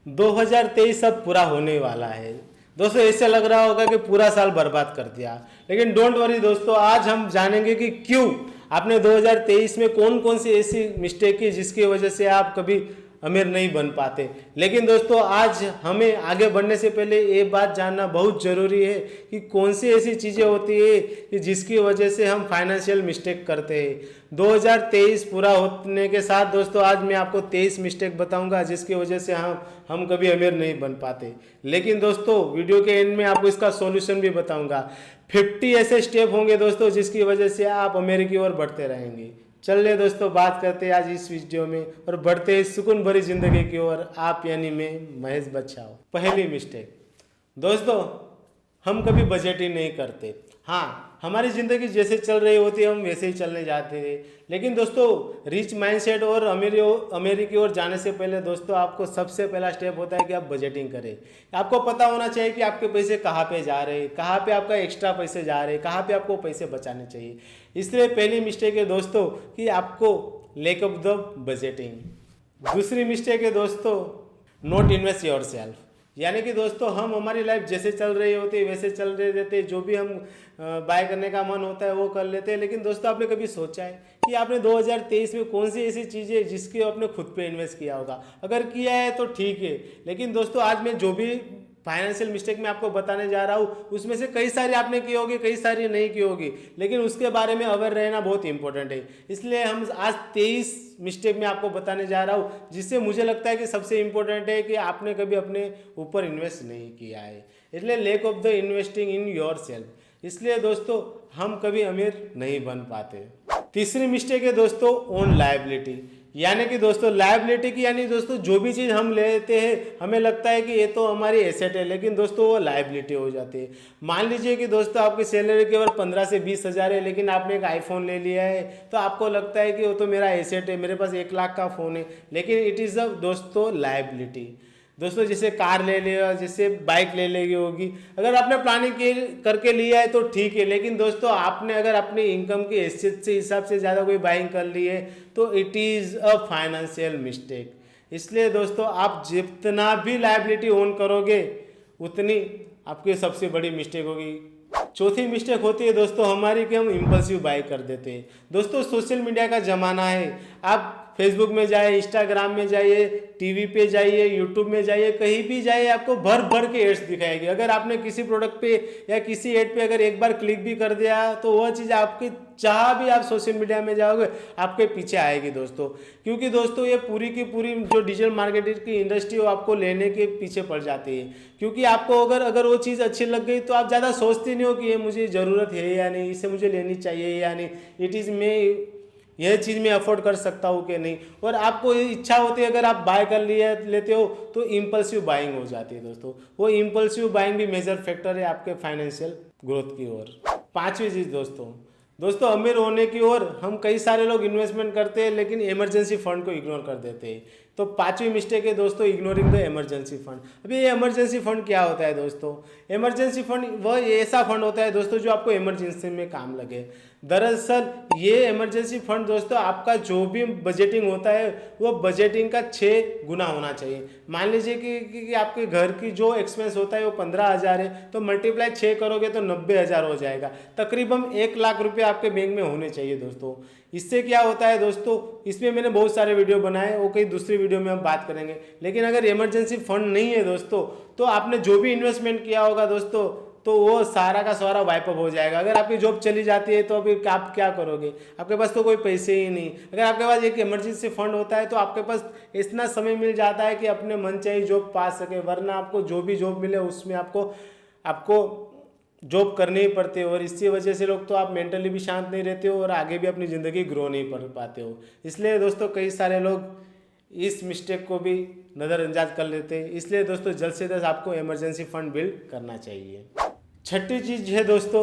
2023 अब पूरा होने वाला है दोस्तों। ऐसे लग रहा होगा कि पूरा साल बर्बाद कर दिया, लेकिन डोंट वरी दोस्तों, आज हम जानेंगे कि क्यों आपने 2023 में कौन कौन सी ऐसी मिस्टेक की जिसकी वजह से आप कभी अमीर नहीं बन पाते। लेकिन दोस्तों आज हमें आगे बढ़ने से पहले ये बात जानना बहुत ज़रूरी है कि कौन सी ऐसी चीज़ें होती है कि जिसकी वजह से हम फाइनेंशियल मिस्टेक करते हैं। 2023 पूरा होने के साथ दोस्तों आज मैं आपको 23 मिस्टेक बताऊंगा जिसकी वजह से हम कभी अमीर नहीं बन पाते। लेकिन दोस्तों वीडियो के एंड में आपको इसका सॉल्यूशन भी बताऊंगा। 50 ऐसे स्टेप होंगे दोस्तों जिसकी वजह से आप अमीर की ओर बढ़ते रहेंगे। चलिए दोस्तों बात करते हैं आज इस वीडियो में और बढ़ते हैं सुकून भरी जिंदगी की ओर। आप यानी मैं महेश बच्चाओ। पहली मिस्टेक दोस्तों, हम कभी बजटिंग नहीं करते। हाँ, हमारी ज़िंदगी जैसे चल रही होती है हम वैसे ही चलने जाते हैं। लेकिन दोस्तों रिच माइंडसेट और अमीरी की ओर जाने से पहले दोस्तों आपको सबसे पहला स्टेप होता है कि आप बजटिंग करें। आपको पता होना चाहिए कि आपके पैसे कहाँ पे जा रहे हैं, कहाँ पे आपका एक्स्ट्रा पैसे जा रहे हैं, कहाँ पे आपको पैसे बचाने चाहिए। इसलिए पहली मिस्टेक है दोस्तों कि आपको लैक ऑफ द बजटिंग। दूसरी मिस्टेक है दोस्तों नॉट इन्वेस्ट योर सेल्फ। यानी कि दोस्तों हम हमारी लाइफ जैसे चल रही होती है वैसे चल रहे रहते हैं, जो भी हम बाय करने का मन होता है वो कर लेते हैं। लेकिन दोस्तों आपने कभी सोचा है कि आपने 2023 में कौन सी ऐसी चीज़ें जिसके आपने खुद पे इन्वेस्ट किया होगा? अगर किया है तो ठीक है, लेकिन दोस्तों आज मैं जो भी फाइनेंशियल मिस्टेक मैं आपको बताने जा रहा हूँ उसमें से कई सारी आपने की होगी, कई सारी नहीं की होगी, लेकिन उसके बारे में अवेयर रहना बहुत इंपॉर्टेंट है। इसलिए हम आज 23 मिस्टेक में आपको बताने जा रहा हूँ जिससे मुझे लगता है कि सबसे इंपॉर्टेंट है कि आपने कभी अपने ऊपर इन्वेस्ट नहीं किया है। इसलिए lack of the investing in your सेल्फ। इसलिए दोस्तों हम कभी अमीर नहीं बन पाते। तीसरी मिस्टेक है दोस्तों ओन लायबिलिटी। यानी कि दोस्तों लायबिलिटी की यानी दोस्तों जो भी चीज़ हम लेते हैं हमें लगता है कि ये तो हमारी एसेट है, लेकिन दोस्तों वो लायबिलिटी हो जाती है। मान लीजिए कि दोस्तों आपकी सैलरी केवल 15 से 20 हज़ार है, लेकिन आपने एक आईफोन ले लिया है तो आपको लगता है कि वो तो मेरा एसेट है, मेरे पास 1 लाख का फ़ोन है, लेकिन इट इज़ अ दोस्तों लायबिलिटी। दोस्तों जैसे कार ले लिया, जैसे बाइक ले लेगी होगी, अगर आपने प्लानिंग करके लिया है तो ठीक है, लेकिन दोस्तों आपने अगर अपनी इनकम की हैसियत से हिसाब से ज़्यादा कोई बाइंग कर ली है तो it is a financial mistake. इसलिए दोस्तों आप जितना भी लायबिलिटी ओन करोगे उतनी आपकी सबसे बड़ी मिस्टेक होगी। चौथी मिस्टेक होती है दोस्तों हमारी कि हम इम्पल्सिव बाई कर देते हैं। दोस्तों सोशल मीडिया का ज़माना है, आप फेसबुक में जाइए, इंस्टाग्राम में जाइए, टीवी पे जाइए, यूट्यूब में जाइए, कहीं भी जाइए आपको भर भर के एड्स दिखाएगी। अगर आपने किसी प्रोडक्ट पे या किसी एड पे अगर एक बार क्लिक भी कर दिया तो वह चीज़ आपकी जहाँ भी आप सोशल मीडिया में जाओगे आपके पीछे आएगी दोस्तों। क्योंकि दोस्तों ये पूरी की पूरी जो डिजिटल मार्केटिंग की इंडस्ट्री वो आपको लेने के पीछे पड़ जाती है। क्योंकि आपको अगर वो चीज़ अच्छी लग गई तो आप ज़्यादा सोचते नहीं हो कि ये मुझे ज़रूरत है या नहीं, इसे मुझे लेनी चाहिए या नहीं, इट इज़ मैं यह चीज़ मैं अफोर्ड कर सकता हूँ कि नहीं। और आपको इच्छा होती है अगर आप बाय कर लेते हो तो इम्पल्सिव बाइंग हो जाती है दोस्तों। वो इम्पल्सिव बाइंग भी मेजर फैक्टर है आपके फाइनेंशियल ग्रोथ की ओर। पांचवी चीज़ दोस्तों अमीर होने की ओर हम कई सारे लोग इन्वेस्टमेंट करते हैं लेकिन इमरजेंसी फंड को इग्नोर कर देते हैं। तो पांचवी मिस्टेक है दोस्तों इग्नोरिंग द इमरजेंसी फंड। अभी ये इमरजेंसी फंड क्या होता है दोस्तों? इमरजेंसी फंड वह ऐसा फंड होता है दोस्तों जो आपको इमरजेंसी में काम लगे। दरअसल ये इमरजेंसी फंड दोस्तों आपका जो भी बजटिंग होता है वो बजटिंग का 6 गुना होना चाहिए। मान लीजिए कि आपके घर की जो एक्सपेंस होता है वो 15,000 है तो मल्टीप्लाई 6 करोगे तो 90,000 हो जाएगा। तकरीबन 1 लाख रुपये आपके बैंक में होने चाहिए दोस्तों। इससे क्या होता है दोस्तों, इसमें मैंने बहुत सारे वीडियो बनाए, वो कई दूसरी वीडियो में हम बात करेंगे। लेकिन अगर इमरजेंसी फंड नहीं है दोस्तों तो आपने जो भी इन्वेस्टमेंट किया होगा दोस्तों तो वो सारा का सारा वाइप अप हो जाएगा। अगर आपकी जॉब चली जाती है तो अभी आप क्या करोगे? आपके पास तो कोई पैसे ही नहीं। अगर आपके पास एक इमरजेंसी फंड होता है तो आपके पास इतना समय मिल जाता है कि अपने मनचाही जॉब पा सके, वरना आपको जो भी जॉब मिले उसमें आपको जॉब करनी ही पड़ती है। और इसी वजह से लोग तो आप मेंटली भी शांत नहीं रहते हो और आगे भी अपनी ज़िंदगी ग्रो नहीं कर पाते हो। इसलिए दोस्तों कई सारे लोग इस मिस्टेक को भी नज़रअंदाज कर लेते हैं। इसलिए दोस्तों जल्द से जल्द आपको इमरजेंसी फंड बिल्ड करना चाहिए। छठी चीज़ है दोस्तों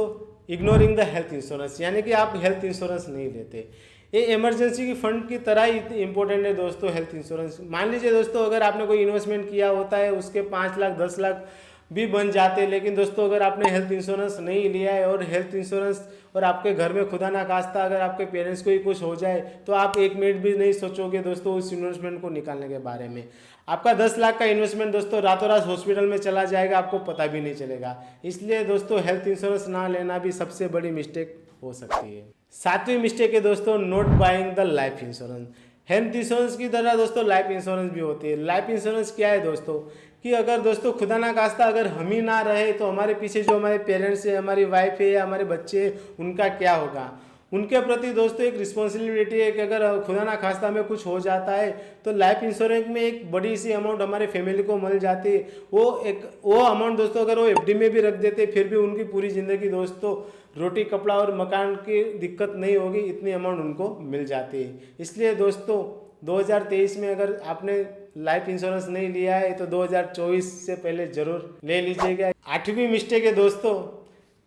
इग्नोरिंग द हेल्थ इंश्योरेंस। यानी कि आप हेल्थ इंश्योरेंस नहीं लेते। ये इमरजेंसी की फंड की तरह ही इंपॉर्टेंट है दोस्तों हेल्थ इंश्योरेंस। मान लीजिए दोस्तों अगर आपने कोई इन्वेस्टमेंट किया होता है उसके 5 लाख 10 लाख भी बन जाते। लेकिन दोस्तों अगर आपने हेल्थ इंश्योरेंस नहीं लिया है और हेल्थ इंश्योरेंस और आपके घर में खुदा ना खास्ता अगर आपके पेरेंट्स को ही कुछ हो जाए तो आप एक मिनट भी नहीं सोचोगे दोस्तों उस इन्वेस्टमेंट को निकालने के बारे में। आपका 10 लाख का इन्वेस्टमेंट दोस्तों रातों रात हॉस्पिटल में चला जाएगा, आपको पता भी नहीं चलेगा। इसलिए दोस्तों हेल्थ इंश्योरेंस ना लेना भी सबसे बड़ी मिस्टेक हो सकती है। 7वीं मिस्टेक है दोस्तों not buying the life insurance. Health insurance की तरह दोस्तों लाइफ इंश्योरेंस भी होती है। लाइफ इंश्योरेंस क्या है दोस्तों कि अगर दोस्तों खुदा ना खास्ता अगर हम ही ना रहे तो हमारे पीछे जो हमारे पेरेंट्स है, हमारी वाइफ है या हमारे बच्चे हैं, उनका क्या होगा। उनके प्रति दोस्तों एक रिस्पॉन्सिबिलिटी है कि अगर खुदा ना खास्ता में कुछ हो जाता है तो लाइफ इंश्योरेंस में एक बड़ी सी अमाउंट हमारे फैमिली को मिल जाती है। वो अमाउंट दोस्तों अगर वो एफडी में भी रख देते फिर भी उनकी पूरी ज़िंदगी दोस्तों रोटी कपड़ा और मकान की दिक्कत नहीं होगी, इतनी अमाउंट उनको मिल जाती है। इसलिए दोस्तों 2023 में अगर आपने लाइफ इंश्योरेंस नहीं लिया है तो 2024 से पहले जरूर ले लीजिएगा। 8वीं मिस्टेक है दोस्तों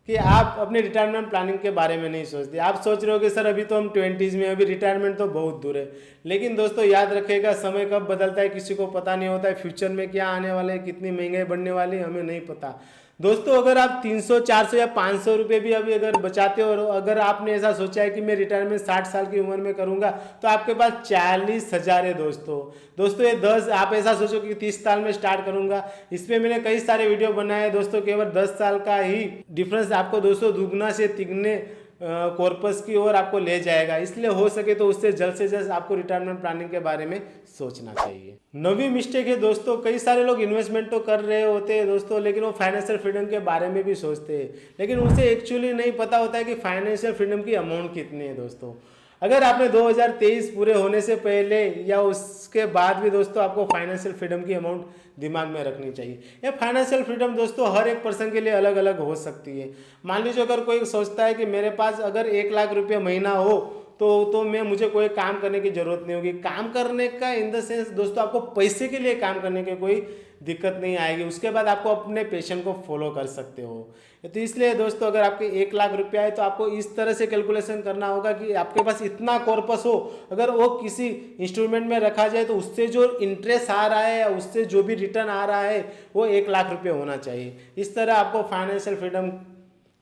कि आप अपने रिटायरमेंट प्लानिंग के बारे में नहीं सोचते। आप सोच रहे हो कि सर अभी तो हम 20s में, अभी रिटायरमेंट तो बहुत दूर है। लेकिन दोस्तों याद रखिएगा समय कब बदलता है किसी को पता नहीं होता है। फ्यूचर में क्या आने वाला है, कितनी महंगाई बढ़ने वाली है, हमें नहीं पता। दोस्तों अगर आप 300 400 या 500 रुपये भी अभी अगर बचाते हो और अगर आपने ऐसा सोचा है कि मैं रिटायरमेंट 60 साल की उम्र में करूंगा तो आपके पास 40,000 है दोस्तों ये 10 आप ऐसा सोचो कि 30 साल में स्टार्ट करूंगा। इस पर मैंने कई सारे वीडियो बनाए हैं दोस्तों। केवल 10 साल का ही डिफरेंस आपको दोस्तों दुगना से तिगने कॉर्पस की ओर आपको ले जाएगा। इसलिए हो सके तो उससे जल्द से जल्द आपको रिटायरमेंट प्लानिंग के बारे में सोचना चाहिए। 9वीं मिस्टेक है दोस्तों कई सारे लोग इन्वेस्टमेंट तो कर रहे होते हैं दोस्तों लेकिन वो फाइनेंशियल फ्रीडम के बारे में भी सोचते हैं, लेकिन उसे एक्चुअली नहीं पता होता है कि फाइनेंशियल फ्रीडम की अमाउंट कितनी है दोस्तों। अगर आपने 2023 पूरे होने से पहले या उसके बाद भी दोस्तों आपको फाइनेंशियल फ्रीडम की अमाउंट दिमाग में रखनी चाहिए। ये फाइनेंशियल फ्रीडम दोस्तों हर एक पर्सन के लिए अलग अलग हो सकती है। मान लीजिए अगर कोई सोचता है कि मेरे पास अगर 1 लाख रुपये महीना हो तो मुझे कोई काम करने की जरूरत नहीं होगी। काम करने का इन द सेंस दोस्तों आपको पैसे के लिए काम करने की कोई दिक्कत नहीं आएगी। उसके बाद आपको अपने पैशन को फॉलो कर सकते हो। तो इसलिए दोस्तों अगर आपके 1 लाख रुपया है तो आपको इस तरह से कैलकुलेशन करना होगा कि आपके पास इतना कॉर्पस हो, अगर वो किसी इंस्ट्रूमेंट में रखा जाए तो उससे जो इंटरेस्ट आ रहा है या उससे जो भी रिटर्न आ रहा है वो 1 लाख रुपये होना चाहिए। इस तरह आपको फाइनेंशियल फ्रीडम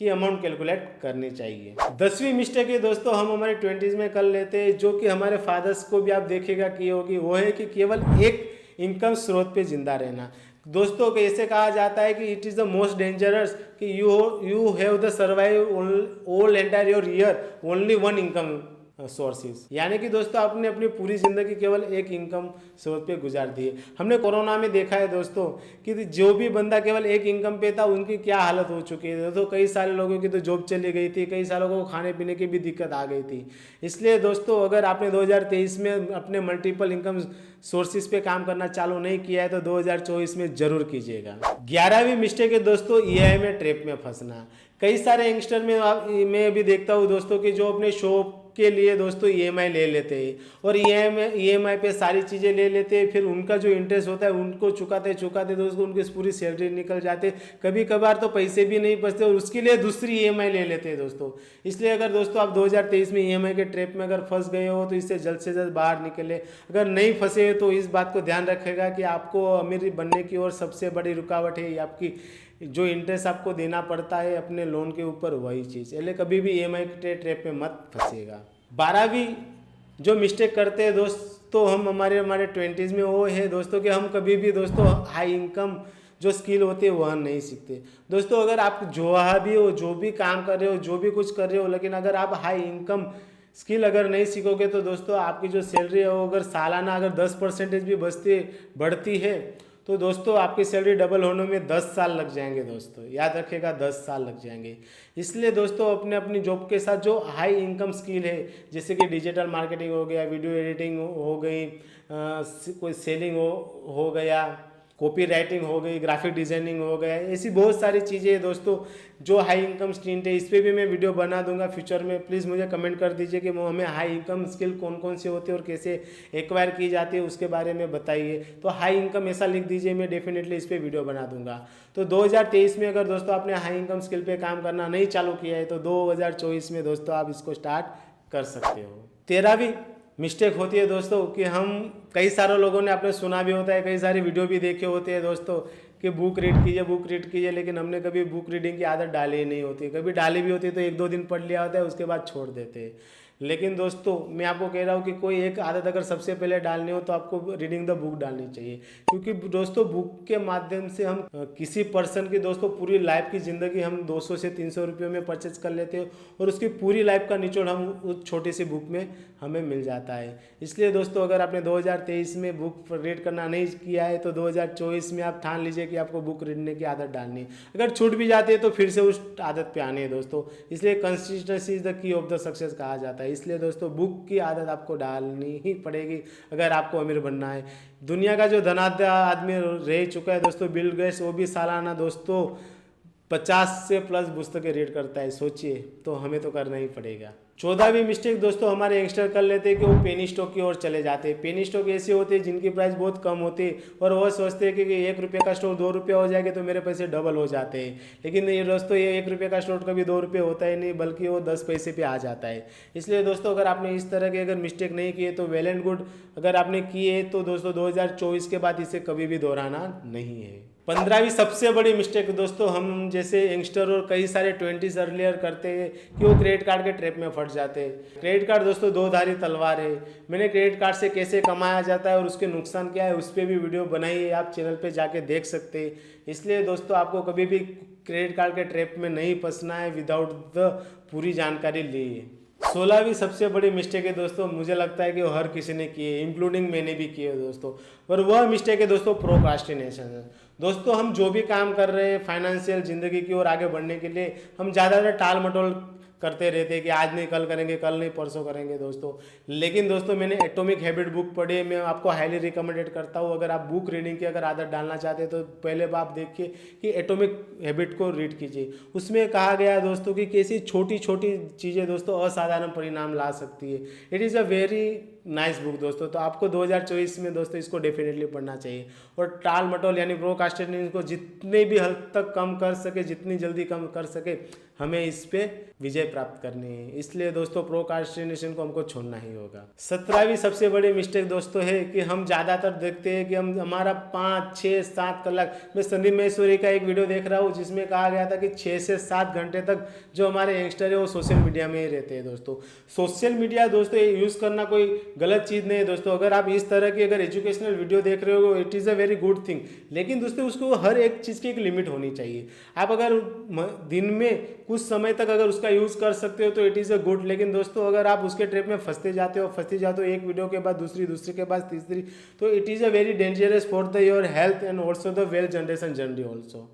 की अमाउंट कैलकुलेट करनी चाहिए। 10वीं मिस्टेक है दोस्तों हम हमारे 20s में कर लेते हैं, जो कि हमारे फादर्स को भी आप देखेगा की होगी, वो है कि केवल एक इनकम स्रोत पे जिंदा रहना। दोस्तों कैसे कहा जाता है कि it is the most dangerous कि you have the survive all entire your year only one income sources. यानी कि दोस्तों आपने अपनी पूरी ज़िंदगी केवल एक इनकम सोर्स पे गुजार दी है। हमने कोरोना में देखा है दोस्तों कि जो भी बंदा केवल एक इनकम पे था उनकी क्या हालत हो चुकी है दोस्तों। कई सारे लोगों की तो जॉब चली गई थी, कई सारे लोगों को खाने पीने की भी दिक्कत आ गई थी। इसलिए दोस्तों अगर आपने 2023 में अपने मल्टीपल इनकम सोर्सेज पे काम करना चालू नहीं किया है तो 2024 में जरूर कीजिएगा। 11वीं मिस्टेक है दोस्तों EMI ट्रैप में फंसना। कई सारे यंगस्टर में मैं भी देखता हूँ दोस्तों कि जो अपने शॉप के लिए दोस्तों EMI ले लेते हैं और EMI पे सारी चीज़ें ले लेते हैं। फिर उनका जो इंटरेस्ट होता है उनको चुकाते चुकाते दोस्तों उनकी पूरी सैलरी निकल जाते, कभी कभार तो पैसे भी नहीं बचते और उसके लिए दूसरी EMI ले लेते हैं दोस्तों। इसलिए अगर दोस्तों आप 2023 में EMI के ट्रैप में अगर फंस गए हो तो इससे जल्द से जल्द बाहर निकले। अगर नहीं फंसे तो इस बात को ध्यान रखेगा कि आपको अमीर बनने की ओर सबसे बड़ी रुकावट है आपकी जो इंटरेस्ट आपको देना पड़ता है अपने लोन के ऊपर, वही चीज़। इसलिए कभी भी EMI के ट्रैप में मत फंसिएगा। 12वीं जो मिस्टेक करते हैं दोस्तों हम हमारे 20s में वो है दोस्तों कि हम कभी भी दोस्तों हाई इनकम जो स्किल होती है वह नहीं सीखते। दोस्तों अगर आप जो भी हो, जो भी काम कर रहे हो, जो भी कुछ कर रहे हो, लेकिन अगर आप हाई इनकम स्किल अगर नहीं सीखोगे तो दोस्तों आपकी जो सैलरी है वो अगर सालाना अगर 10% भी बढ़ती है तो दोस्तों आपकी सैलरी डबल होने में 10 साल लग जाएंगे दोस्तों। याद रखिएगा 10 साल लग जाएंगे। इसलिए दोस्तों अपनी जॉब के साथ जो हाई इनकम स्किल है जैसे कि डिजिटल मार्केटिंग हो गया, वीडियो एडिटिंग हो गई, कोई सेलिंग हो गया, कॉपी राइटिंग हो गई, ग्राफिक डिजाइनिंग हो गया, ऐसी बहुत सारी चीज़ें हैं दोस्तों जो हाई इनकम स्किल है। इस पर भी मैं वीडियो बना दूंगा फ्यूचर में। प्लीज़ मुझे कमेंट कर दीजिए कि हमें हाई इनकम स्किल कौन कौन सी होती है और कैसे एक्वायर की जाती है उसके बारे में बताइए। तो हाई इनकम ऐसा लिख दीजिए, मैं डेफिनेटली इस पर वीडियो बना दूंगा। तो 2023 में अगर दोस्तों आपने हाई इनकम स्किल पे काम करना नहीं चालू किया है तो 2024 में दोस्तों आप इसको स्टार्ट कर सकते हो। 13वीं मिस्टेक होती है दोस्तों कि हम कई सारे लोगों ने आपने सुना भी होता है, कई सारी वीडियो भी देखे होते हैं दोस्तों कि बुक रीड कीजिए, लेकिन हमने कभी बुक रीडिंग की आदत डाली ही नहीं होती। कभी डाली भी होती है तो 1-2 दिन पढ़ लिया होता है, उसके बाद छोड़ देते हैं। लेकिन दोस्तों मैं आपको कह रहा हूँ कि कोई एक आदत अगर सबसे पहले डालनी हो तो आपको रीडिंग द बुक डालनी चाहिए, क्योंकि दोस्तों बुक के माध्यम से हम किसी पर्सन की दोस्तों पूरी लाइफ की ज़िंदगी हम 200 से 300 रुपये में परचेज कर लेते हैं और उसकी पूरी लाइफ का निचोड़ हम उस छोटी सी बुक में हमें मिल जाता है। इसलिए दोस्तों अगर आपने 2023 में बुक रीड करना नहीं किया है तो 2024 में आप ठान लीजिए कि आपको बुक रीडने की आदत डालनी है। अगर छूट भी जाती है तो फिर से उस आदत पे आनी है दोस्तों। इसलिए consistency is the key of the success कहा जाता है। इसलिए दोस्तों बुक की आदत आपको डालनी ही पड़ेगी अगर आपको अमीर बनना है। दुनिया का जो धनाढ्य आदमी रह चुका है दोस्तों बिल गेट्स, वो भी सालाना दोस्तों 50 से प्लस पुस्तकें रीड करता है। सोचिए, तो हमें तो करना ही पड़ेगा। 14वीं मिस्टेक दोस्तों हमारे यंगस्टर कर लेते हैं कि वो पेनी स्टॉक की ओर चले जाते हैं। पेनी स्टॉक ऐसे होते हैं जिनकी प्राइस बहुत कम होती है और वह सोचते हैं कि 1 रुपये का स्टॉक 2 रुपये हो जाएगा तो मेरे पैसे डबल हो जाते हैं। लेकिन ये दोस्तों ये 1 रुपये का स्टॉक कभी 2 रुपये होता ही नहीं, बल्कि वो 10 पैसे पे आ जाता है। इसलिए दोस्तों अगर आपने इस तरह के अगर मिस्टेक नहीं किए तो वेल एंड गुड, अगर आपने किए तो दोस्तों 2024 के बाद इसे कभी भी दोहराना नहीं है। 15वीं सबसे बड़ी मिस्टेक दोस्तों हम जैसे यंगस्टर और कई सारे 20s अर्लियर करते हैं कि वो क्रेडिट कार्ड के ट्रैप में फंस जाते हैं। क्रेडिट कार्ड दोस्तों 2 धारी तलवार है। मैंने क्रेडिट कार्ड से कैसे कमाया जाता है और उसके नुकसान क्या है उस पर भी वीडियो बनाई है, आप चैनल पे जाके देख सकते हैं। इसलिए दोस्तों आपको कभी भी क्रेडिट कार्ड के ट्रैप में नहीं फंसना है विदाउट द पूरी जानकारी ली है। 16वीं सबसे बड़ी मिस्टेक है दोस्तों, मुझे लगता है कि वो हर किसी ने की है, इंक्लूडिंग मैंने भी की है दोस्तों, और वह मिस्टेक है दोस्तों प्रोक्रास्टिनेशन है। दोस्तों हम जो भी काम कर रहे हैं फाइनेंशियल ज़िंदगी की ओर आगे बढ़ने के लिए हम ज़्यादातर टाल मटोल करते रहते हैं कि आज नहीं कल करेंगे, कल नहीं परसों करेंगे दोस्तों। लेकिन दोस्तों मैंने एटॉमिक हैबिट बुक पढ़ी है, मैं आपको हाईली रिकमेंडेड करता हूँ। अगर आप बुक रीडिंग की अगर आदत डालना चाहते हैं तो पहले आप देखिए कि एटॉमिक हैबिट को रीड कीजिए। उसमें कहा गया है दोस्तों कि कैसी छोटी छोटी चीज़ें दोस्तों असाधारण परिणाम ला सकती है। It is a very nice book दोस्तों। तो आपको 2024 में दोस्तों इसको डेफिनेटली पढ़ना चाहिए और टाल मटोल यानी प्रोक्रास्टिनेशन को जितने भी हद तक कम कर सके, जितनी जल्दी कम कर सके, हमें इस पे विजय प्राप्त करनी है। इसलिए दोस्तों प्रोक्रास्टिनेशन को हमको छोड़ना ही होगा। 17वीं सबसे बड़ी मिस्टेक दोस्तों है कि हम ज़्यादातर देखते हैं कि हम हमारा 5, 6, 7 कलाक, मैं संदीप महेश्वरी का एक वीडियो देख रहा हूँ जिसमें कहा गया था कि 6 से 7 घंटे तक जो हमारे यंगस्टर है वो सोशल मीडिया में ही रहते हैं दोस्तों। सोशल मीडिया दोस्तों यूज़ करना कोई गलत चीज़ नहीं है दोस्तों। अगर आप इस तरह की अगर एजुकेशनल वीडियो देख रहे हो it is a very good thing, लेकिन दोस्तों उसको हर एक चीज़ की एक लिमिट होनी चाहिए। आप अगर दिन में कुछ समय तक अगर उसका यूज़ कर सकते हो तो इट इज़ अ गुड, लेकिन दोस्तों अगर आप उसके ट्रैप में फंसते जाते हो एक वीडियो के बाद दूसरी, दूसरे के बाद तीसरी, तो it is a very dangerous for the your health and also the well generation journey also.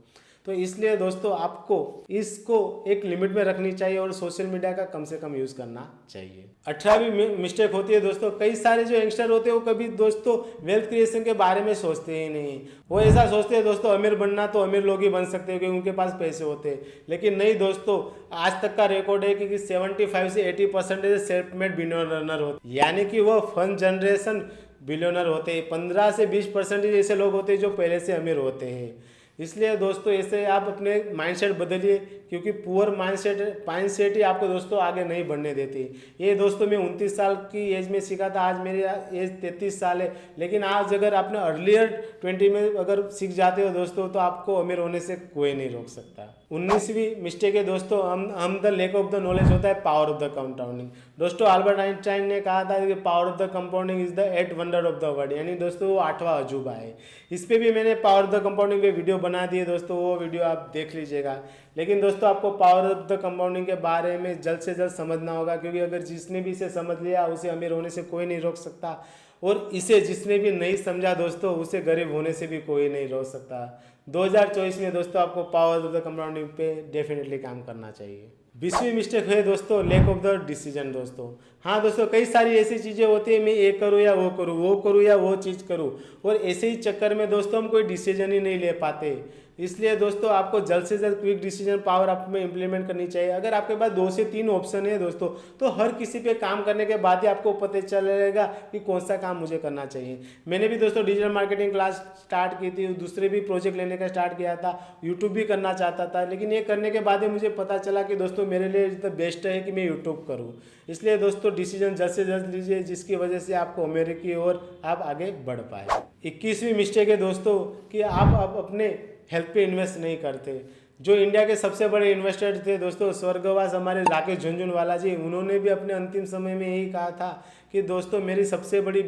तो इसलिए दोस्तों आपको इसको एक लिमिट में रखनी चाहिए और सोशल मीडिया का कम से कम यूज़ करना चाहिए। 18वीं मिस्टेक होती है दोस्तों, कई सारे जो यंगस्टर होते हैं वो कभी दोस्तों वेल्थ क्रिएशन के बारे में सोचते ही नहीं। वो ऐसा सोचते हैं दोस्तों अमीर बनना तो अमीर लोग ही बन सकते हैं क्योंकि उनके पास पैसे होते हैं, लेकिन नहीं दोस्तों। आज तक का रिकॉर्ड है कि 75 से 80% सेल्फ मेड बिलियनर होते, यानी कि वो फर्स्ट जनरेशन बिलियनर होते हैं। 15 से 20% ऐसे लोग होते हैं जो पहले से अमीर होते हैं। इसलिए दोस्तों ऐसे आप अपने माइंडसेट बदलिए, क्योंकि पुअर माइंडसेट ही आपको दोस्तों आगे नहीं बढ़ने देती। ये दोस्तों मैं 29 साल की एज में सीखा था, आज मेरी एज 33 साल है, लेकिन आज अगर आपने अर्लियर 20 में अगर सीख जाते हो दोस्तों तो आपको अमीर होने से कोई नहीं रोक सकता। 19वीं मिस्टेक है दोस्तों हम the lack of the knowledge होता है पावर ऑफ द कंपाउंडिंग। दोस्तों अल्बर्ट आइंस्टाइन ने कहा था कि power of the compounding is the 8 wonder of the world, यानी दोस्तों वो 8वां अजूबा है। इस पे भी मैंने पावर ऑफ द कंपाउंडिंग पे वीडियो बना दी है दोस्तों, वो वीडियो आप देख लीजिएगा। लेकिन दोस्तों आपको पावर ऑफ द कंपाउंडिंग के बारे में जल्द से जल्द समझना होगा, क्योंकि अगर जिसने भी इसे समझ लिया उसे अमीर होने से कोई नहीं रोक सकता, और इसे जिसने भी नहीं समझा दोस्तों उसे गरीब होने से भी कोई नहीं रोक सकता। 2024 में दोस्तों आपको पावर ऑफ द कंपाउंडिंग पे डेफिनेटली काम करना चाहिए। 20वीं मिस्टेक है दोस्तों लैक ऑफ द डिसीजन दोस्तों। हाँ दोस्तों, कई सारी ऐसी चीज़ें होती है, मैं ये करूँ या वो करूँ या वो चीज़ करूँ, और ऐसे ही चक्कर में दोस्तों हम कोई डिसीजन ही नहीं ले पाते। इसलिए दोस्तों आपको जल्द से जल्द क्विक डिसीजन पावर आप में इंप्लीमेंट करनी चाहिए। अगर आपके पास 2 से 3 ऑप्शन है दोस्तों, तो हर किसी पे काम करने के बाद ही आपको पता चलेगा कि कौन सा काम मुझे करना चाहिए। मैंने भी दोस्तों डिजिटल मार्केटिंग क्लास स्टार्ट की थी, दूसरे भी प्रोजेक्ट लेने का स्टार्ट किया था, यूट्यूब भी करना चाहता था, लेकिन ये करने के बाद ही मुझे पता चला कि दोस्तों मेरे लिए द बेस्ट है कि मैं यूट्यूब करूँ। इसलिए दोस्तों डिसीजन जल्द से जल्द लीजिए, जिसकी वजह से आपको अमेरिका की ओर आप आगे बढ़ पाए। 21वीं मिस्टेक है दोस्तों कि आप अपने हेल्थ पे इन्वेस्ट नहीं करते। जो इंडिया के सबसे बड़े इन्वेस्टर थे दोस्तों, स्वर्गवास हमारे राकेश झुनझुनवाला जी, उन्होंने भी अपने अंतिम समय में यही कहा था कि दोस्तों मेरी सबसे बड़ी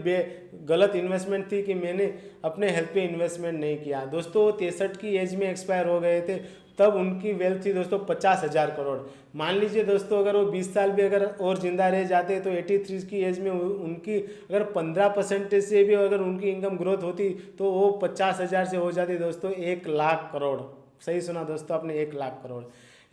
गलत इन्वेस्टमेंट थी कि मैंने अपने हेल्थ पे इन्वेस्टमेंट नहीं किया। दोस्तों 63 की एज में एक्सपायर हो गए थे, तब उनकी वेल्थ थी दोस्तों 50,000 करोड़। मान लीजिए दोस्तों अगर वो 20 साल भी अगर और जिंदा रह जाते तो 83 की एज में उनकी अगर 15% से भी अगर उनकी इनकम ग्रोथ होती तो वो 50,000 से हो जाती दोस्तों 1,00,000 करोड़। सही सुना दोस्तों आपने, 1,00,000 करोड़।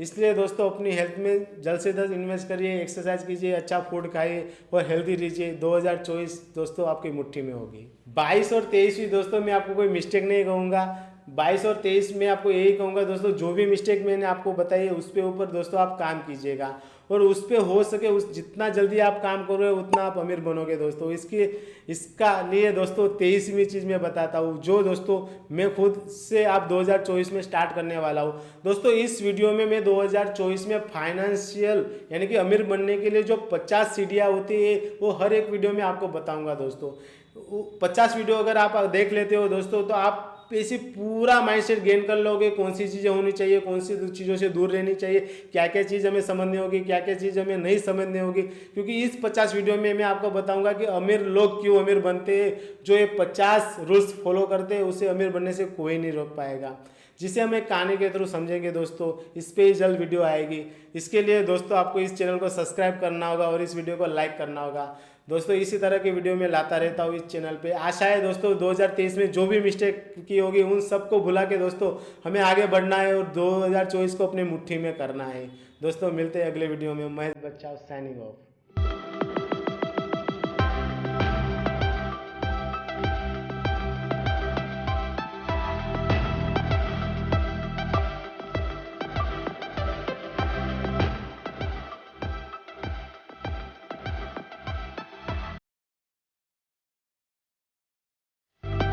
इसलिए दोस्तों अपनी हेल्थ में जल्द से जल्द इन्वेस्ट करिए, एक्सरसाइज कीजिए, अच्छा फूड खाइए और हेल्दी रहिए। 2024 दोस्तों आपकी मुट्ठी में होगी। 22 और 23 भी दोस्तों मैं आपको कोई मिस्टेक नहीं कहूँगा। 22 और 23 में आपको यही कहूँगा दोस्तों, जो भी मिस्टेक मैंने आपको बताई है उस पे ऊपर दोस्तों आप काम कीजिएगा, और उस पे हो सके उस जितना जल्दी आप काम करोगे उतना आप अमीर बनोगे दोस्तों। इसका लिए दोस्तों 23वीं चीज़ मैं बताता हूँ, जो दोस्तों मैं खुद से आप 2024 में स्टार्ट करने वाला हूँ। दोस्तों इस वीडियो में मैं 2024 में फाइनेंशियल यानी कि अमीर बनने के लिए जो 50 सीढ़ियाँ होती है वो हर एक वीडियो में आपको बताऊँगा दोस्तों। 50 वीडियो अगर आप देख लेते हो दोस्तों तो आप ऐसे पूरा माइंडसेट गेन कर लोगे, कौन सी चीज़ें होनी चाहिए, कौन सी चीज़ों से दूर रहनी चाहिए, क्या क्या चीज़ हमें समझनी होगी, क्या क्या चीज़ हमें नहीं समझनी होगी। क्योंकि इस 50 वीडियो में मैं आपको बताऊंगा कि अमीर लोग क्यों अमीर बनते हैं। जो ये 50 रूल्स फॉलो करते हैं उसे अमीर बनने से कोई नहीं रोक पाएगा, जिसे हम एक कहानी के थ्रू समझेंगे दोस्तों। इस पर ही जल्द वीडियो आएगी। इसके लिए दोस्तों आपको इस चैनल को सब्सक्राइब करना होगा और इस वीडियो को लाइक करना होगा दोस्तों। इसी तरह की वीडियो में लाता रहता हूँ इस चैनल पे। आशा है दोस्तों 2023 में जो भी मिस्टेक की होगी उन सबको भुला के दोस्तों हमें आगे बढ़ना है और 2024 को अपने मुट्ठी में करना है दोस्तों। मिलते हैं अगले वीडियो में। महेश बच्चा साइनिंग ऑफ।